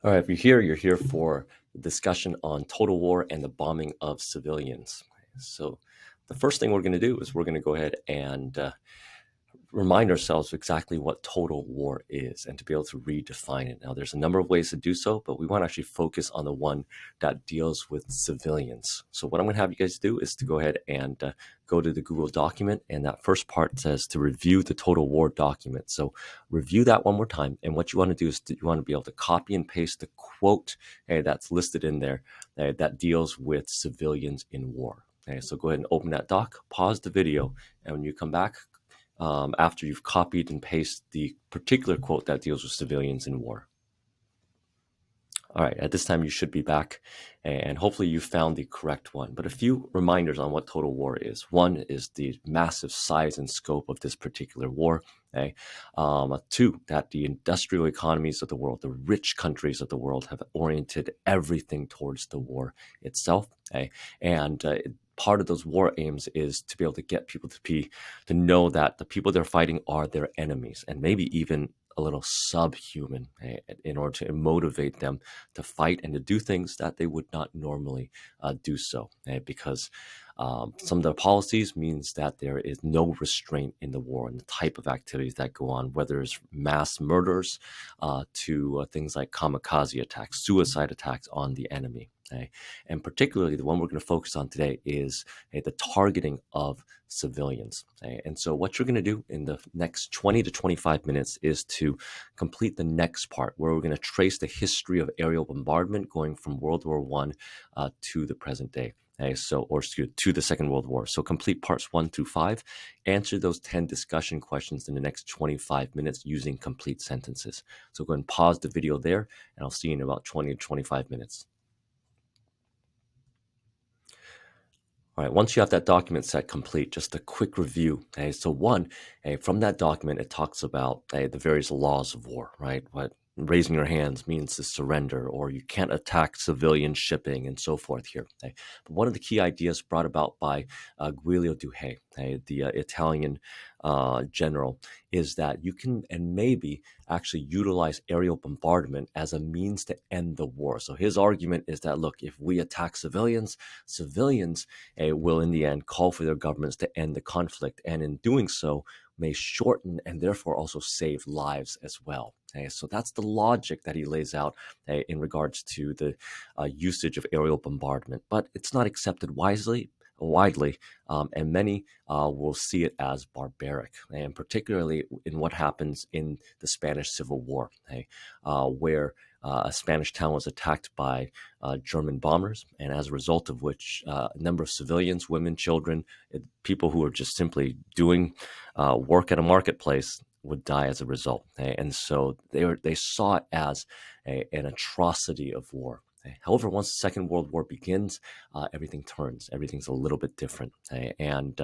All right, if you're here for the discussion on total war and the bombing of civilians. So, the first thing we're going to do is we're going to go ahead and remind ourselves exactly what total war is and to be able to redefine it. Now, there's a number of ways to do so, but we want to actually focus on the one that deals with civilians. So what I'm going to have you guys do is to go ahead and go to the Google document, and that first part says to review the total war document. So review that one more time, and what you want to do is you want to be able to copy and paste the quote that's listed in there that deals with civilians in war. Okay, so go ahead and open that doc, pause the video, and when you come back, after you've copied and pasted the particular quote that deals with civilians in war. All right, at this time you should be back, and hopefully you found the correct one. But a few reminders on what total war is. One is the massive size and scope of this particular war. Okay? Two, that the industrial economies of the world, the rich countries of the world, have oriented everything towards the war itself. Okay? And part of those war aims is to be able to get people to know that the people they're fighting are their enemies, and maybe even a little subhuman, in order to motivate them to fight and to do things that they would not normally do so, because some of their policies means that there is no restraint in the war and the type of activities that go on, whether it's mass murders to things like kamikaze attacks, suicide attacks on the enemy. Okay? And particularly the one we're going to focus on today is the targeting of civilians. Okay? And so what you're going to do in the next 20 to 25 minutes is to complete the next part, where we're going to trace the history of aerial bombardment going from World War I to the present day. Okay, to the Second World War. So complete parts 1 through 5. Answer those 10 discussion questions in the next 25 minutes using complete sentences. So go ahead and pause the video there, and I'll see you in about 20 to 25 minutes. All right, once you have that document set complete, just a quick review. Okay, so one, from that document, it talks about the various laws of war, right? What raising your hands means to surrender, or you can't attack civilian shipping, and so forth here. Okay? But one of the key ideas brought about by Giulio Douhet, the Italian general, is that you can and maybe actually utilize aerial bombardment as a means to end the war. So his argument is that, look, if we attack civilians will in the end call for their governments to end the conflict, and in doing so may shorten and therefore also save lives as well. Okay, so that's the logic that he lays out in regards to the usage of aerial bombardment, but it's not accepted widely, and many will see it as barbaric, and particularly in what happens in the Spanish Civil War, where a Spanish town was attacked by German bombers, and as a result of which a number of civilians, women, children, people who were just simply doing work at a marketplace would die as a result. And so they saw it as an atrocity of war. However, once the Second World War begins, everything turns. Everything's a little bit different. And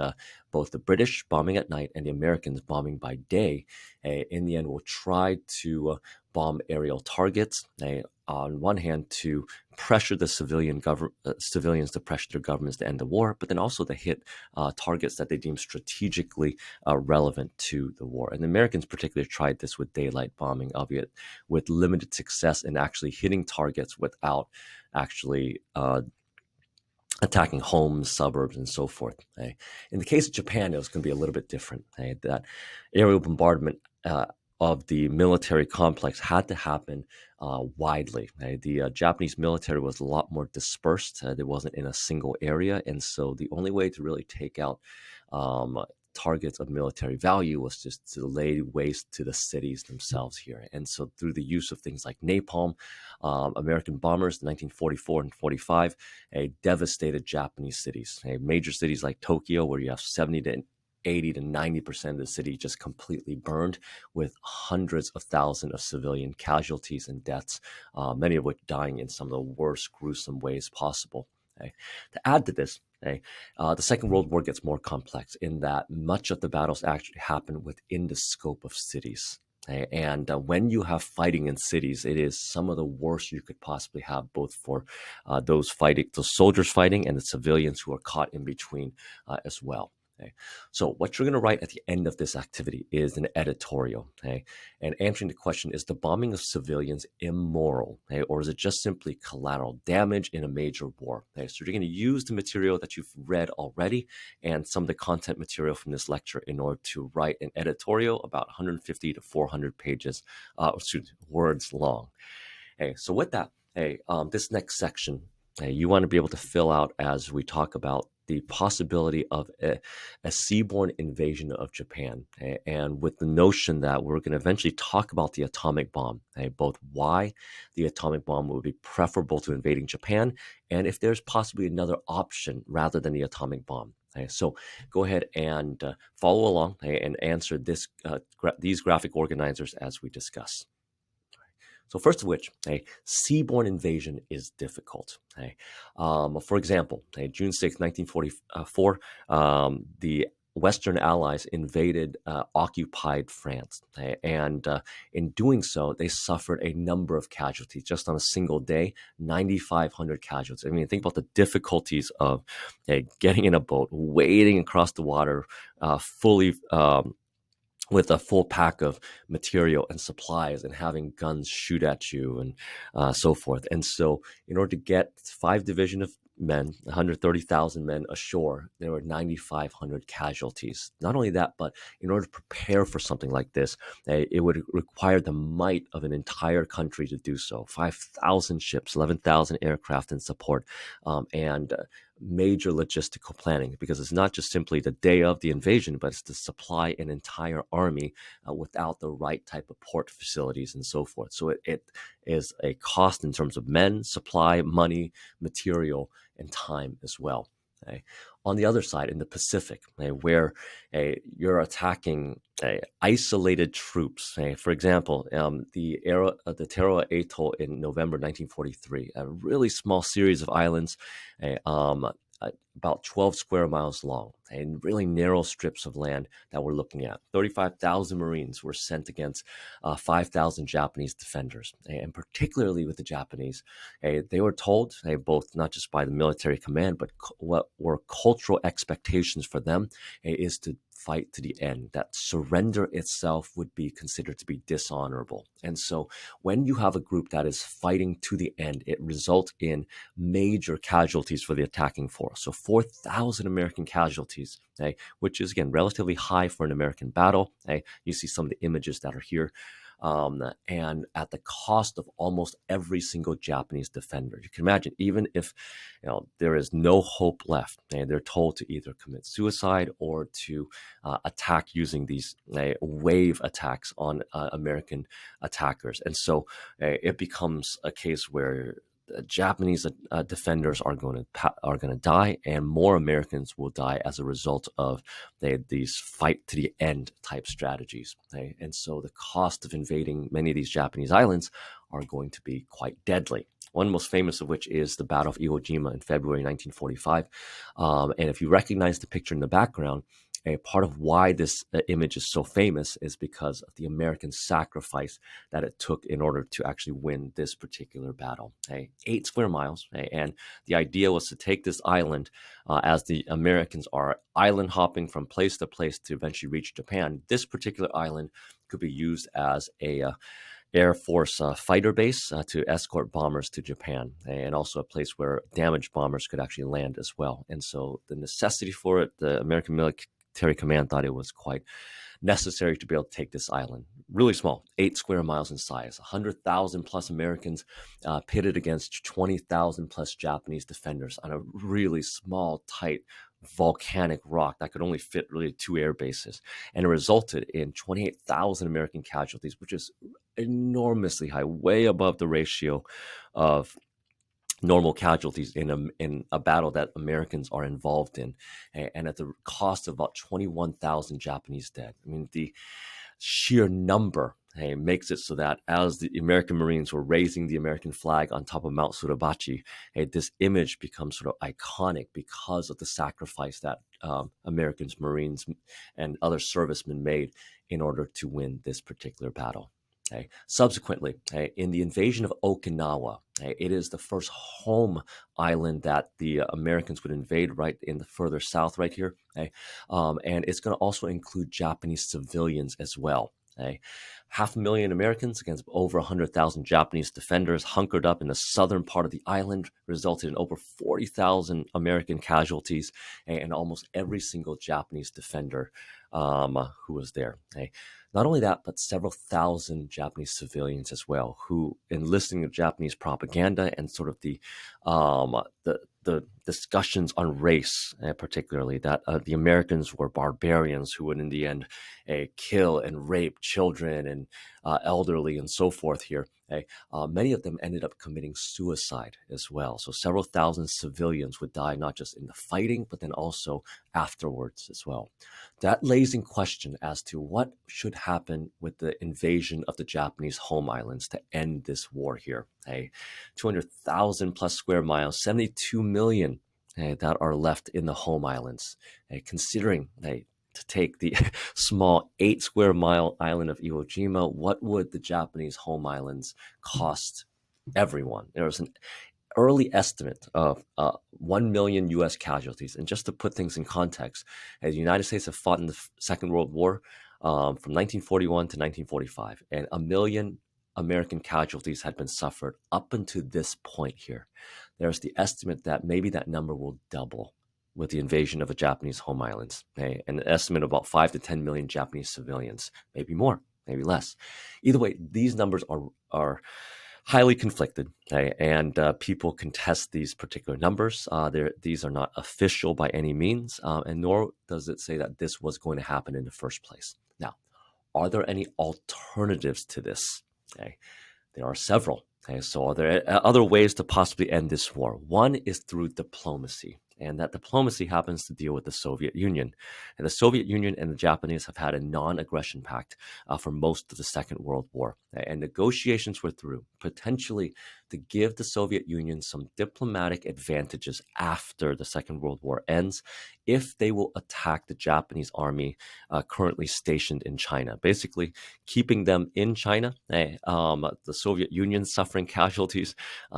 both the British bombing at night and the Americans bombing by day, in the end, will try to bomb aerial targets, on one hand, to pressure the civilians to pressure their governments to end the war, but then also to hit targets that they deem strategically relevant to the war. And the Americans particularly tried this with daylight bombing, albeit with limited success in actually hitting targets without actually attacking homes, suburbs, and so forth. In the case of Japan, it was going to be a little bit different. That aerial bombardment of the military complex had to happen widely. The Japanese military was a lot more dispersed. It wasn't in a single area, and so the only way to really take out targets of military value was just to lay waste to the cities themselves here. And so through the use of things like napalm, American bombers in 1944 and 45 devastated Japanese cities. Major cities like Tokyo, where you have 70 to 80 to 90% of the city just completely burned, with hundreds of thousands of civilian casualties and deaths, many of which dying in some of the worst, gruesome ways possible. To add to this, the Second World War gets more complex in that much of the battles actually happen within the scope of cities. And when you have fighting in cities, it is some of the worst you could possibly have, both for those soldiers fighting, and the civilians who are caught in between as well. Okay. So what you're going to write at the end of this activity is an editorial. Okay. And answering the question, is the bombing of civilians immoral? Okay, or is it just simply collateral damage in a major war? Okay. So you're going to use the material that you've read already and some of the content material from this lecture in order to write an editorial about 150 to 400 pages, words long. Okay, so with that, this next section, you want to be able to fill out as we talk about the possibility of a seaborne invasion of Japan, and with the notion that we're going to eventually talk about the atomic bomb, both why the atomic bomb would be preferable to invading Japan, and if there's possibly another option rather than the atomic bomb. So go ahead and follow along and answer these graphic organizers as we discuss. So first of which, a seaborne invasion is difficult. For example, June 6, 1944, the Western Allies invaded occupied France. And in doing so, they suffered a number of casualties. Just on a single day, 9,500 casualties. I mean, think about the difficulties of getting in a boat, wading across the water, fully with a full pack of material and supplies and having guns shoot at you and so forth. And so in order to get 5 division of men, 130,000 men ashore, there were 9,500 casualties. Not only that, but in order to prepare for something like this, it would require the might of an entire country to do so. 5,000 ships, 11,000 aircraft and support, and major logistical planning, because it's not just simply the day of the invasion, but it's to supply an entire army without the right type of port facilities and so forth. So it is a cost in terms of men, supply, money, material, and time as well. Okay. On the other side, in the Pacific, where you're attacking isolated troops, for example, the Tarawa Atoll in November 1943, a really small series of islands, about 12 square miles long, and really narrow strips of land that we're looking at. 35,000 Marines were sent against 5,000 Japanese defenders, and particularly with the Japanese, they were told, both not just by the military command, but what were cultural expectations for them, is to fight to the end, that surrender itself would be considered to be dishonorable. And so when you have a group that is fighting to the end, it results in major casualties for the attacking force. So 4,000 American casualties, which is, again, relatively high for an American battle. You see some of the images that are here. And at the cost of almost every single Japanese defender. You can imagine, even if there is no hope left, and they're told to either commit suicide or to attack using these wave attacks on American attackers. And so it becomes a case where Japanese defenders are going to die, and more Americans will die as a result of these fight to the end type strategies. And so the cost of invading many of these Japanese islands are going to be quite deadly. One most famous of which is the Battle of Iwo Jima in February 1945. And if you recognize the picture in the background, a part of why this image is so famous is because of the American sacrifice that it took in order to actually win this particular battle. 8 square miles, and the idea was to take this island as the Americans are island hopping from place to place to eventually reach Japan. This particular island could be used as a Air Force fighter base to escort bombers to Japan, and also a place where damaged bombers could actually land as well. And so the necessity for it, the American military command thought it was quite necessary to be able to take this island. Really small, 8 square miles in size, 100,000 plus Americans pitted against 20,000 plus Japanese defenders on a really small, tight, volcanic rock that could only fit really 2 air bases. And it resulted in 28,000 American casualties, which is enormously high, way above the ratio of normal casualties in a battle that Americans are involved in, and at the cost of about 21,000 Japanese dead. I mean, the sheer number makes it so that as the American Marines were raising the American flag on top of Mount Suribachi, this image becomes sort of iconic because of the sacrifice that Americans, Marines, and other servicemen made in order to win this particular battle. Subsequently, in the invasion of Okinawa, It is the first home island that the Americans would invade right in the further south, right here. And it's going to also include Japanese civilians as well. 500,000 Americans against over 100,000 Japanese defenders hunkered up in the southern part of the island, resulted in over 40,000 American casualties and almost every single Japanese defender who was there. Not only that, but several thousand Japanese civilians as well, who, in listening to Japanese propaganda and sort of the discussions on race, particularly that the Americans were barbarians who would, in the end, kill and rape children and elderly and so forth. Here, many of them ended up committing suicide as well. So several thousand civilians would die, not just in the fighting, but then also afterwards as well. That lays in question as to what should happen with the invasion of the Japanese home islands to end this war here. 200,000 plus square miles, 72 million that are left in the home islands. Considering to take the small 8 square mile island of Iwo Jima, what would the Japanese home islands cost everyone? There was an early estimate of 1 million U.S. casualties. And just to put things in context, the United States have fought in the Second World War from 1941 to 1945, and 1 million American casualties had been suffered up until this point here. There's the estimate that maybe that number will double with the invasion of the Japanese home islands. An estimate of about 5 to 10 million Japanese civilians, maybe more, maybe less. Either way, these numbers are highly conflicted, and people contest these particular numbers. These are not official by any means, and nor does it say that this was going to happen in the first place. Now, are there any alternatives to this? There are several. So are there other ways to possibly end this war? One is through diplomacy, and that diplomacy happens to deal with the Soviet Union. And the Soviet Union and the Japanese have had a non-aggression pact for most of the Second World War. And negotiations were through, potentially to give the Soviet Union some diplomatic advantages after the Second World War ends, if they will attack the Japanese army currently stationed in China. Basically, keeping them in China, the Soviet Union suffering casualties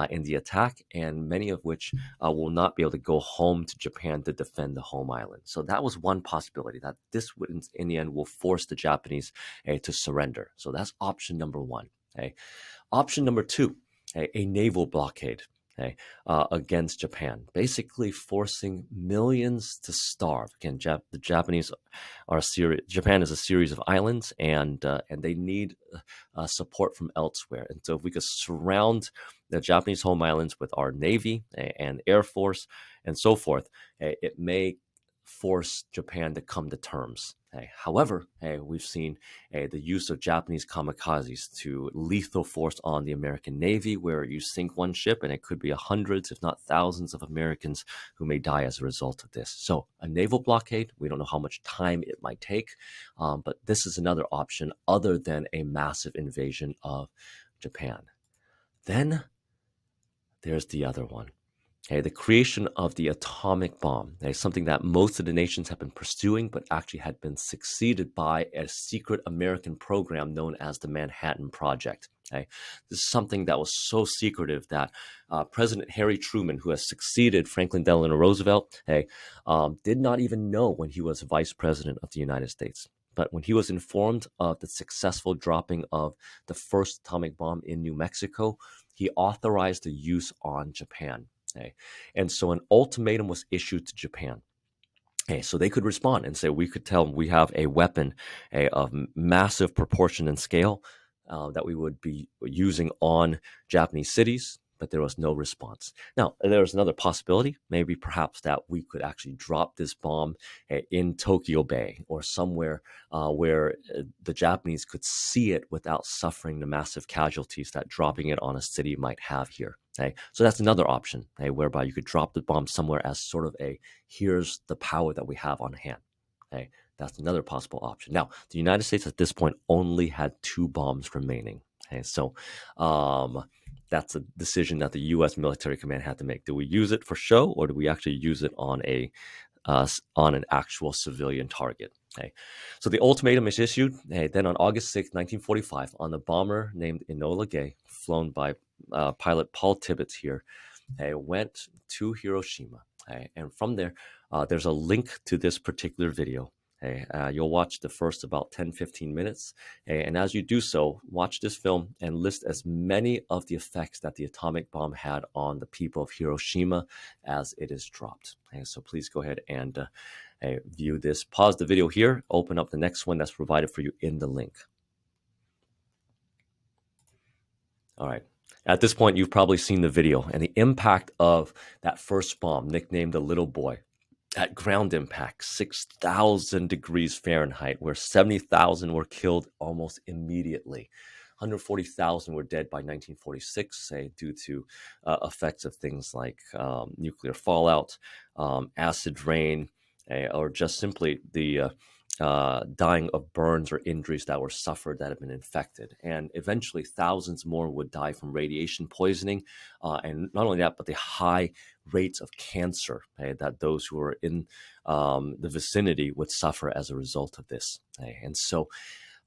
in the attack, and many of which will not be able to go home to Japan to defend the home island. So that was one possibility, that this would, in the end, will force the Japanese to surrender. So that's option number one. Option number two, a naval blockade. Against Japan, basically forcing millions to starve. Again, the Japanese are Japan is a series of islands, and they need support from elsewhere. And so, if we could surround the Japanese home islands with our navy and air force and so forth, it may force Japan to come to terms. However, we've seen the use of Japanese kamikazes to lethal force on the American Navy, where you sink one ship and it could be hundreds, if not thousands, of Americans who may die as a result of this. So a naval blockade, we don't know how much time it might take, but this is another option other than a massive invasion of Japan. Then there's the other one. The creation of the atomic bomb, something that most of the nations have been pursuing, but actually had been succeeded by a secret American program known as the Manhattan Project. This is something that was so secretive that President Harry Truman, who has succeeded Franklin Delano Roosevelt, did not even know when he was vice president of the United States. But when he was informed of the successful dropping of the first atomic bomb in New Mexico, he authorized the use on Japan. And so an ultimatum was issued to Japan. So they could respond and say, we could tell them we have a weapon of massive proportion and scale that we would be using on Japanese cities, but there was no response. Now, there was another possibility, maybe perhaps that we could actually drop this bomb in Tokyo Bay or somewhere where the Japanese could see it without suffering the massive casualties that dropping it on a city might have here. So that's another option, whereby you could drop the bomb somewhere as sort of here's the power that we have on hand. That's another possible option. Now, the United States at this point only had 2 bombs remaining. So that's a decision that the U.S. military command had to make. Do we use it for show, or do we actually use it on a on an actual civilian target. Okay. So the ultimatum is issued. Then on August 6, 1945, on the bomber named Enola Gay, flown by pilot Paul Tibbets here, went to Hiroshima. And from there, there's a link to this particular video. You'll watch the first about 10-15 minutes. And as you do so, watch this film and list as many of the effects that the atomic bomb had on the people of Hiroshima as it is dropped. So please go ahead and view this. Pause the video here, open up the next one that's provided for you in the link. All right. At this point, you've probably seen the video and the impact of that first bomb, nicknamed the Little Boy. At ground impact, 6,000 degrees Fahrenheit, where 70,000 were killed almost immediately. 140,000 were dead by 1946, due to effects of things like nuclear fallout, acid rain, or just simply the dying of burns or injuries that were suffered that have been infected. And eventually, thousands more would die from radiation poisoning. And not only that, but the high rates of cancer that those who were in the vicinity would suffer as a result of this. And so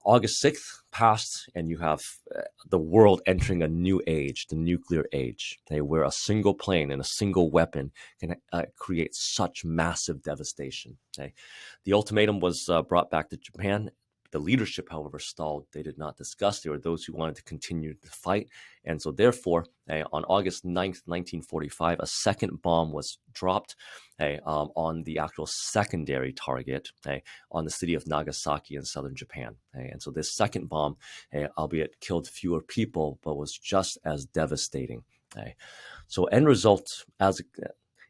August 6th passed, and you have the world entering a new age, the nuclear age, where a single plane and a single weapon can create such massive devastation. The ultimatum was brought back to Japan. The leadership, however, stalled. They did not discuss. There were those who wanted to continue the fight. And so therefore, on August 9th, 1945, a second bomb was dropped on the actual secondary target on the city of Nagasaki in southern Japan. And so this second bomb, albeit killed fewer people, but was just as devastating. So end result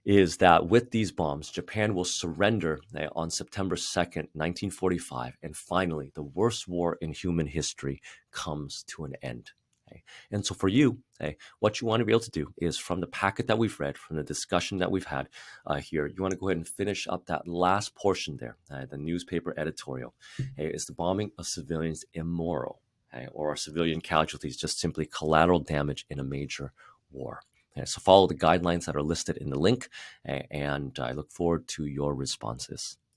is that with these bombs, Japan will surrender on September 2nd, 1945. And finally, the worst war in human history comes to an end. And so for you, what you want to be able to do is, from the packet that we've read, from the discussion that we've had here, you want to go ahead and finish up that last portion there, the newspaper editorial. Is the bombing of civilians immoral? Or are civilian casualties just simply collateral damage in a major war? So follow the guidelines that are listed in the link, and I look forward to your responses.